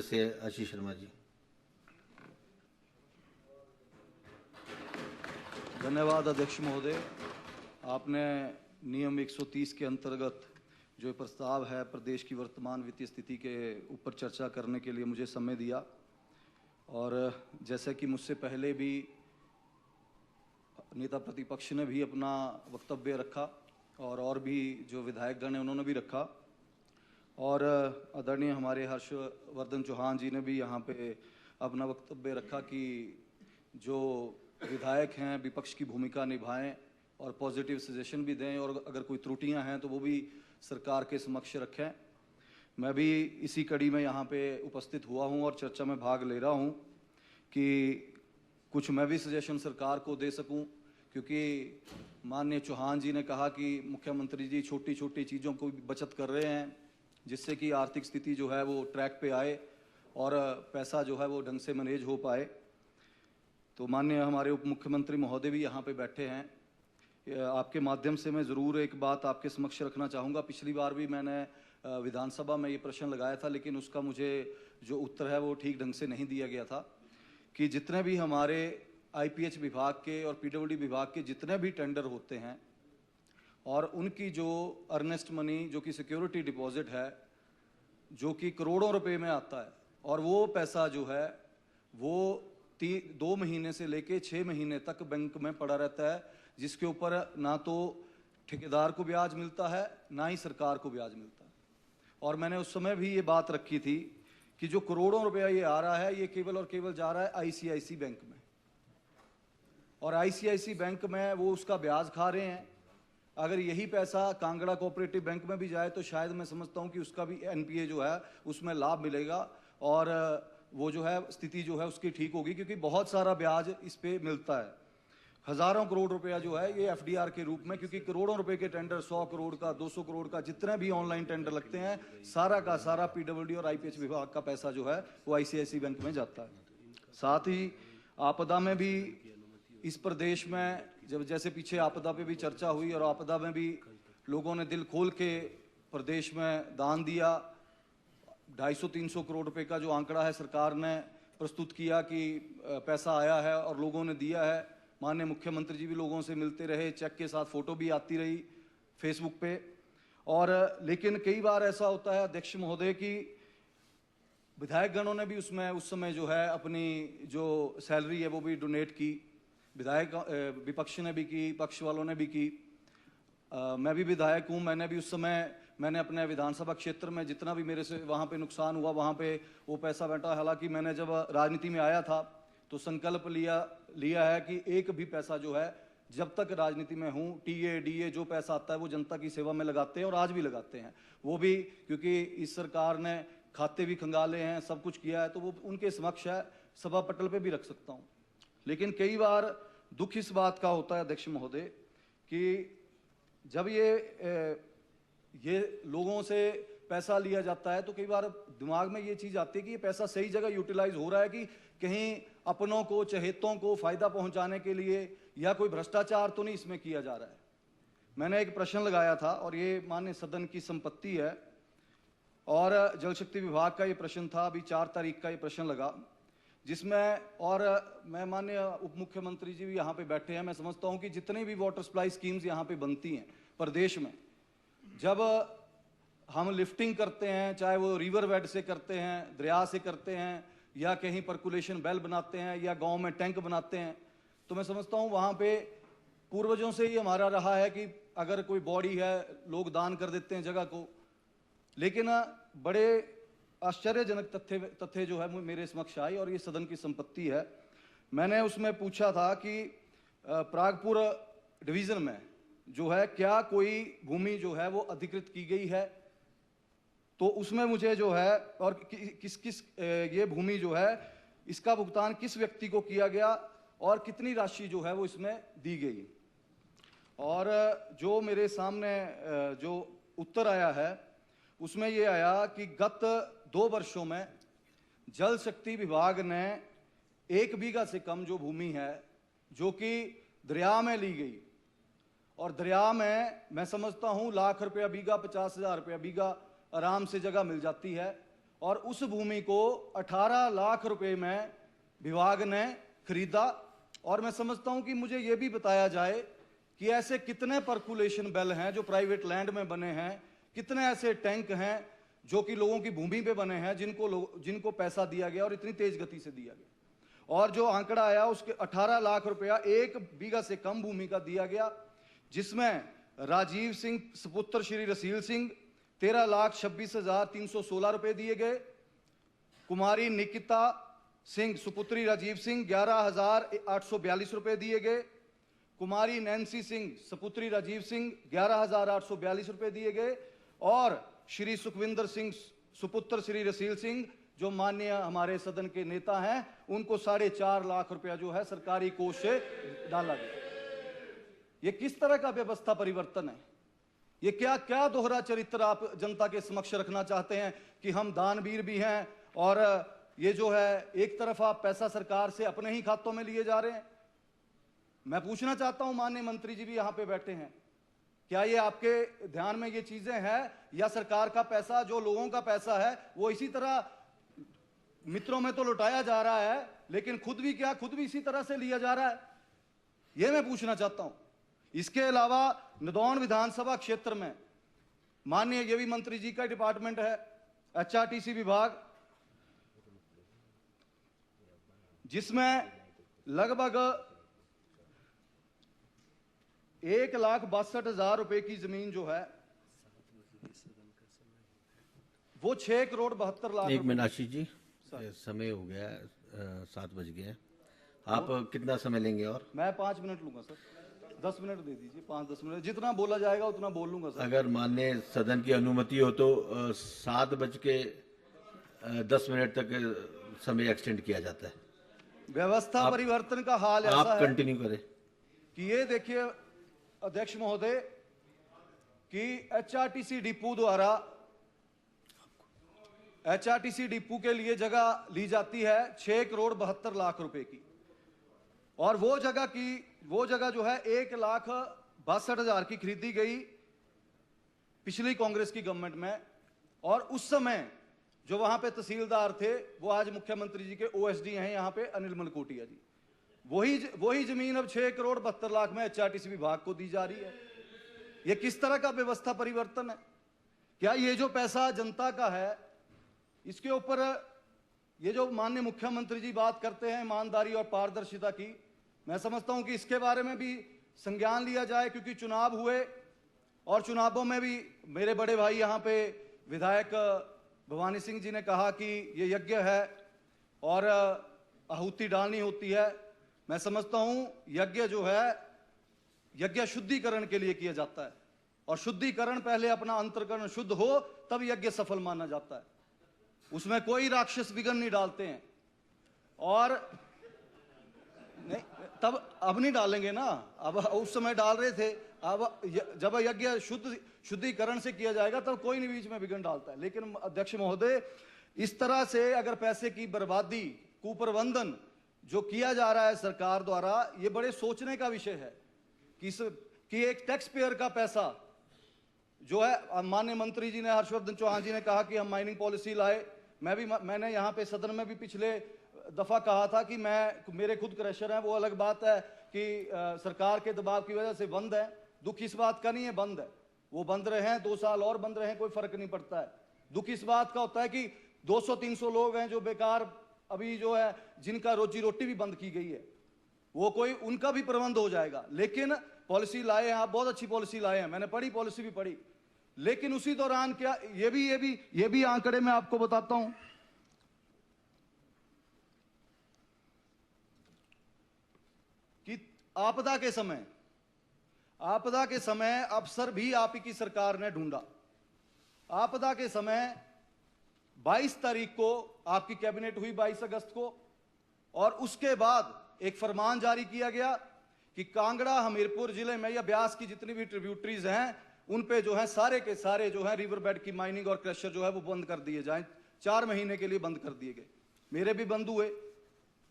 से आशीष शर्मा जी। धन्यवाद अध्यक्ष महोदय। आपने नियम 130 के अंतर्गत जो प्रस्ताव है प्रदेश की वर्तमान वित्तीय स्थिति के ऊपर चर्चा करने के लिए मुझे समय दिया, और जैसे कि मुझसे पहले भी नेता प्रतिपक्ष ने भी अपना वक्तव्य रखा और भी जो विधायकगण हैं उन्होंने भी रखा, और आदरणीय हमारे हर्षवर्धन चौहान जी ने भी यहाँ पे अपना वक्तव्य रखा कि जो विधायक हैं विपक्ष की भूमिका निभाएं और पॉजिटिव सजेशन भी दें, और अगर कोई त्रुटियां हैं तो वो भी सरकार के समक्ष रखें। मैं भी इसी कड़ी में यहाँ पे उपस्थित हुआ हूँ और चर्चा में भाग ले रहा हूँ कि कुछ मैं भी सजेशन सरकार को दे सकूँ, क्योंकि माननीय चौहान जी ने कहा कि मुख्यमंत्री जी छोटी छोटी चीज़ों को बचत कर रहे हैं जिससे कि आर्थिक स्थिति जो है वो ट्रैक पे आए और पैसा जो है वो ढंग से मैनेज हो पाए। तो माननीय हमारे उप मुख्यमंत्री महोदय भी यहाँ पे बैठे हैं। आपके माध्यम से मैं ज़रूर एक बात आपके समक्ष रखना चाहूँगा। पिछली बार भी मैंने विधानसभा में ये प्रश्न लगाया था, लेकिन उसका मुझे जो उत्तर है वो ठीक ढंग से नहीं दिया गया था कि जितने भी हमारे आईपीएच विभाग के और पीडब्ल्यूडी विभाग के जितने भी टेंडर होते हैं और उनकी जो अर्नेस्ट मनी जो कि सिक्योरिटी डिपॉजिट है जो कि करोड़ों रुपए में आता है, और वो पैसा जो है वो 2 महीने से लेके 6 महीने तक बैंक में पड़ा रहता है, जिसके ऊपर ना तो ठेकेदार को ब्याज मिलता है ना ही सरकार को ब्याज मिलता है। और मैंने उस समय भी ये बात रखी थी कि जो करोड़ों रुपया ये आ रहा है ये केवल और केवल जा रहा है आईसीआईसी बैंक में, और आईसीआईसी बैंक में वो उसका ब्याज खा रहे हैं। अगर यही पैसा कांगड़ा कोऑपरेटिव बैंक में भी जाए तो शायद मैं समझता हूँ कि उसका भी एनपीए जो है उसमें लाभ मिलेगा और वो जो है स्थिति जो है उसकी ठीक होगी, क्योंकि बहुत सारा ब्याज इस पे मिलता है। हजारों करोड़ रुपया जो है ये एफडीआर के रूप में, क्योंकि करोड़ों रुपए के टेंडर 100 करोड़ का 200 करोड़ का जितने भी ऑनलाइन टेंडर लगते हैं सारा का सारा पीडब्ल्यूडी और आईपीएच विभाग का पैसा जो है वो आईसीआईसी बैंक में जाता है। साथ ही आपदा में भी इस प्रदेश में जब जैसे पीछे आपदा पे भी चर्चा हुई और आपदा में भी लोगों ने दिल खोल के प्रदेश में दान दिया। 250-300 करोड़ रुपए का जो आंकड़ा है सरकार ने प्रस्तुत किया कि पैसा आया है और लोगों ने दिया है। माननीय मुख्यमंत्री जी भी लोगों से मिलते रहे, चेक के साथ फोटो भी आती रही फेसबुक पे। और लेकिन कई बार ऐसा होता है अध्यक्ष महोदय कि विधायक गणों ने भी उसमें उस समय जो है अपनी जो सैलरी है वो भी डोनेट की, विधायक विपक्ष ने भी की, पक्ष वालों ने भी की। मैं भी विधायक हूँ, मैंने भी उस समय मैंने अपने विधानसभा क्षेत्र में जितना भी मेरे से वहाँ पे नुकसान हुआ वहाँ पे वो पैसा बैठा। हालांकि मैंने जब राजनीति में आया था तो संकल्प लिया है कि एक भी पैसा जो है जब तक राजनीति में हूँ टीए डीए जो पैसा आता है वो जनता की सेवा में लगाते हैं और आज भी लगाते हैं। वो भी क्योंकि इस सरकार ने खाते भी खंगाले हैं, सब कुछ किया है, तो वो उनके समक्ष है, सभा पटल पे भी रख सकता हूँ। लेकिन कई बार दुख इस बात का होता है अध्यक्ष महोदय कि जब ये लोगों से पैसा लिया जाता है तो कई बार दिमाग में ये चीज आती है कि ये पैसा सही जगह यूटिलाइज हो रहा है कि कहीं अपनों को चहेतों को फायदा पहुंचाने के लिए या कोई भ्रष्टाचार तो नहीं इसमें किया जा रहा है। मैंने एक प्रश्न लगाया था और ये माननीय सदन की संपत्ति है और जल शक्ति विभाग का ये प्रश्न था, अभी 4 तारीख का ये प्रश्न लगा, जिसमें और मैं माननीय उप मुख्यमंत्री जी भी यहाँ पे बैठे हैं। मैं समझता हूँ कि जितनी भी वाटर सप्लाई स्कीम्स यहाँ पे बनती हैं प्रदेश में, जब हम लिफ्टिंग करते हैं, चाहे वो रिवर बेड से करते हैं, दरिया से करते हैं, या कहीं परकुलेशन बेल बनाते हैं या गांव में टैंक बनाते हैं, तो मैं समझता हूँ वहाँ पे पूर्वजों से ही हमारा रहा है कि अगर कोई बॉडी है लोग दान कर देते हैं जगह को। लेकिन बड़े आश्चर्यजनक तथ्य जो है मेरे समक्ष आई और ये सदन की संपत्ति है। मैंने उसमें पूछा था कि प्रागपुर डिवीजन में जो है क्या कोई भूमि जो है वो अधिकृत की गई है, तो उसमें मुझे जो है और किस किस ये भूमि जो है इसका भुगतान किस व्यक्ति को किया गया और कितनी राशि जो है वो इसमें दी गई। और जो मेरे सामने जो उत्तर आया है उसमें ये आया कि गत 2 वर्षों में जल शक्ति विभाग ने 1 बीघा से कम जो भूमि है जो कि दरिया में ली गई, और दरिया में मैं समझता हूं लाख रुपया बीघा 50,000 रुपया बीघा आराम से जगह मिल जाती है, और उस भूमि को 18 लाख रुपए में विभाग ने खरीदा। और मैं समझता हूं कि मुझे यह भी बताया जाए कि ऐसे कितने पर्कुलेशन वेल हैं जो प्राइवेट लैंड में बने हैं, कितने ऐसे टैंक हैं जो कि लोगों की भूमि पे बने हैं, जिनको पैसा दिया गया और इतनी तेज गति से दिया गया। और जो आंकड़ा आया उसके 18 लाख रुपया 1 बीघा से कम भूमि का दिया गया, जिसमें राजीव सिंह सुपुत्र श्री रसील सिंह 13,26,316 रुपए दिए गए, कुमारी निकिता सिंह सुपुत्री राजीव सिंह 11,842 रुपए दिए गए, कुमारी नैन्सी सिंह सुपुत्री राजीव सिंह 11,842 रुपए दिए गए, और श्री सुखविंदर सिंह सुपुत्र श्री रसील सिंह जो माननीय हमारे सदन के नेता हैं, उनको 4.5 लाख रुपया जो है सरकारी कोष से डाला गया। ये किस तरह का व्यवस्था परिवर्तन है? ये क्या क्या दोहरा चरित्र आप जनता के समक्ष रखना चाहते हैं कि हम दानवीर भी हैं और ये जो है एक तरफ आप पैसा सरकार से अपने ही खातों में लिए जा रहे हैं। मैं पूछना चाहता हूं, माननीय मंत्री जी भी यहां पे बैठे हैं, क्या ये आपके ध्यान में ये चीजें हैं, या सरकार का पैसा जो लोगों का पैसा है वो इसी तरह मित्रों में तो लुटाया जा रहा है, लेकिन खुद भी इसी तरह से लिया जा रहा है? ये मैं पूछना चाहता हूं। इसके अलावा नदौन विधानसभा क्षेत्र में माननीय ये भी मंत्री जी का डिपार्टमेंट है, HRTC विभाग, जिसमें लगभग 1,62,000 रुपए की जमीन जो है वो 6 करोड़ 72 लाख। एक मिनट आशीष जी, समय हो गया, 7 बज गए। आप कितना समय लेंगे? और मैं 5 मिनट लूंगा सर, 10 मिनट दे दीजिए, 5-10 मिनट, जितना बोला जाएगा उतना बोल लूंगा सर। अगर माननीय सदन की अनुमति हो तो 7:10 तक समय एक्सटेंड किया जाता है। व्यवस्था परिवर्तन का हाल ऐसा आप है कंटिन्यू करें कि ये देखिए अध्यक्ष महोदय कि HRTC डिपो के लिए जगह ली जाती है 6 करोड़ 72 लाख रुपए की, और वो जगह जो है 1,62,000 की खरीदी गई पिछली कांग्रेस की गवर्नमेंट में। और उस समय जो वहां पे तहसीलदार थे वो आज मुख्यमंत्री जी के OSD हैं यहाँ पे, अनिल मलकोटिया जी। वही जमीन अब 6 करोड़ 72 लाख में HRTC विभाग को दी जा रही है। ये किस तरह का व्यवस्था परिवर्तन है? क्या ये जो पैसा जनता का है, इसके ऊपर ये जो माननीय मुख्यमंत्री जी बात करते हैं ईमानदारी और पारदर्शिता की, मैं समझता हूं कि इसके बारे में भी संज्ञान लिया जाए, क्योंकि चुनाव हुए और चुनावों में भी मेरे बड़े भाई यहाँ पे विधायक भवानी सिंह जी ने कहा कि ये यज्ञ है और आहुति डालनी होती है। मैं समझता हूं यज्ञ जो है यज्ञ शुद्धिकरण के लिए किया जाता है, और शुद्धिकरण पहले अपना अंतःकरण शुद्ध हो तब यज्ञ सफल माना जाता है। उसमें कोई राक्षस विघ्न नहीं डालते हैं, और नहीं तब अब नहीं डालेंगे ना, अब उस समय डाल रहे थे, अब जब यज्ञ शुद्धिकरण से किया जाएगा तब कोई नहीं बीच में विघ्न डालता है। लेकिन अध्यक्ष महोदय, इस तरह से अगर पैसे की बर्बादी, कुप्रबंधन जो किया जा रहा है सरकार द्वारा, ये बड़े सोचने का विषय है कि एक टैक्स पेयर का पैसा जो है, माननीय मंत्री जी ने, हर्षवर्धन चौहान जी ने कहा कि हम माइनिंग पॉलिसी लाए। मैंने यहाँ पे सदन में भी पिछले दफा कहा था कि मेरे खुद क्रशर हैं, वो अलग बात है कि सरकार के दबाव की वजह से बंद है। दुख इस बात का नहीं है बंद है, वो बंद रहे हैं 2 साल और बंद रहे हैं, कोई फर्क नहीं पड़ता है। दुख इस बात का होता है कि 200-300 लोग हैं जो बेकार अभी जो है, जिनका रोजी रोटी भी बंद की गई है, वो कोई उनका भी प्रबंध हो जाएगा। लेकिन पॉलिसी लाए हैं आप, बहुत अच्छी पॉलिसी लाए हैं, मैंने पढ़ी, पॉलिसी भी पढ़ी। लेकिन उसी दौरान क्या ये भी आंकड़े मैं आपको बताता हूं कि आपदा के समय अफसर भी आप ही की सरकार ने ढूंढा। आपदा के समय 22 तारीख को आपकी कैबिनेट हुई, 22 अगस्त को, और उसके बाद एक फरमान जारी किया गया कि कांगड़ा हमीरपुर जिले में या ब्यास की जितनी भी ट्रिब्यूटरीज हैं उन पे जो है सारे के सारे जो है रिवर बेड की माइनिंग और क्रशर जो है वो बंद कर दिए जाएं। 4 महीने के लिए बंद कर दिए गए। मेरे भी बंद हुए,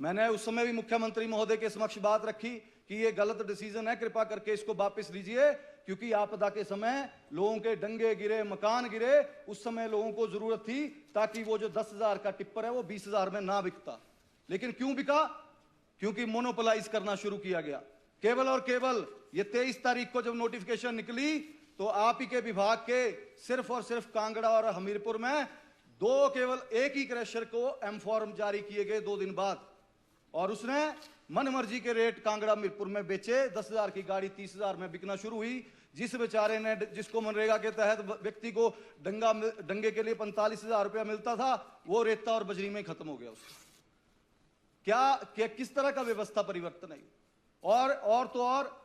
मैंने उस समय भी मुख्यमंत्री महोदय के समक्ष बात रखी कि ये गलत डिसीजन है, कृपा करके इसको वापस लीजिए, क्योंकि आपदा के समय लोगों के डंगे गिरे, मकान गिरे, उस समय लोगों को जरूरत थी ताकि वो जो 10,000 का टिप्पर है वो 20,000 में ना बिकता। लेकिन क्यों बिका? क्योंकि मोनोपोलाइज करना शुरू किया गया। केवल और केवल ये 23 तारीख को जब नोटिफिकेशन निकली तो आप ही के विभाग के सिर्फ और सिर्फ कांगड़ा और हमीरपुर में केवल एक ही क्रशर को एम फॉर्म जारी किए गए 2 दिन बाद, और उसने मनमर्जी के रेट कांगड़ा हमीरपुर में बेचे। 10,000 की गाड़ी 30,000 में बिकना शुरू हुई। जिस बेचारे ने, जिसको मनरेगा के तहत व्यक्ति को डंगे के लिए 45,000 रुपया मिलता था, वो रेता और बजरी में खत्म हो गया उसका। क्या किस तरह का व्यवस्था परिवर्तन है? और तो और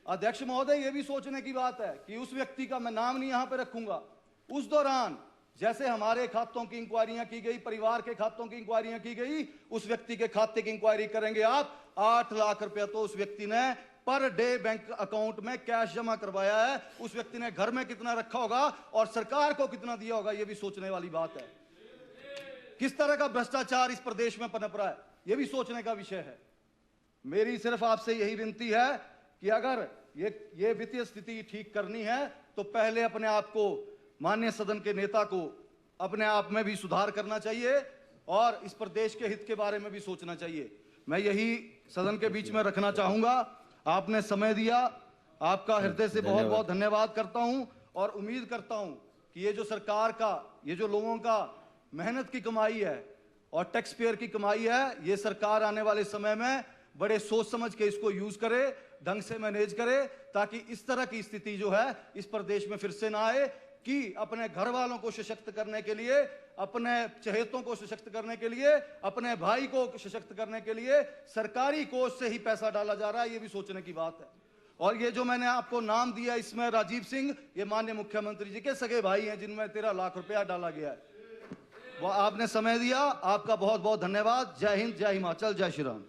अध्यक्ष महोदय, ये भी सोचने की बात है कि उस व्यक्ति का मैं नाम नहीं यहां पे रखूंगा, उस दौरान जैसे हमारे खातों की इंक्वायरियां की गई, परिवार के खातों की इंक्वायरियां की गई, उस व्यक्ति के खाते की इंक्वायरी करेंगे आप। 8 लाख रुपया तो उस व्यक्ति ने पर डे बैंक अकाउंट में कैश जमा करवाया है। उस व्यक्ति ने घर में कितना रखा होगा और सरकार को कितना दिया होगा, यह भी सोचने वाली बात है। किस तरह का भ्रष्टाचार इस प्रदेश में पनप रहा है, यह भी सोचने का विषय है। मेरी सिर्फ आपसे यही विनती है कि अगर ये वित्तीय स्थिति ठीक करनी है तो पहले अपने आप को, माननीय सदन के नेता को अपने आप में भी सुधार करना चाहिए और इस प्रदेश के हित के बारे में भी सोचना चाहिए। मैं यही सदन के बीच में रखना चाहूंगा। आपने समय दिया, आपका हृदय से बहुत बहुत धन्यवाद करता हूं और उम्मीद करता हूं कि ये जो सरकार का, ये जो लोगों का मेहनत की कमाई है और टैक्स पेयर की कमाई है, ये सरकार आने वाले समय में बड़े सोच समझ के इसको यूज करे, ढंग से मैनेज करे, ताकि इस तरह की स्थिति जो है इस प्रदेश में फिर से ना आए कि अपने घर वालों को सशक्त करने के लिए, अपने चहेतों को सशक्त करने के लिए, अपने भाई को सशक्त करने के लिए सरकारी कोष से ही पैसा डाला जा रहा है। ये भी सोचने की बात है। और ये जो मैंने आपको नाम दिया, इसमें राजीव सिंह, ये माननीय मुख्यमंत्री जी के सगे भाई हैं जिनमें 13 लाख रुपया डाला गया है। वो आपने समय दिया, आपका बहुत बहुत धन्यवाद। जय हिंद, जय हिमाचल, जय श्री राम।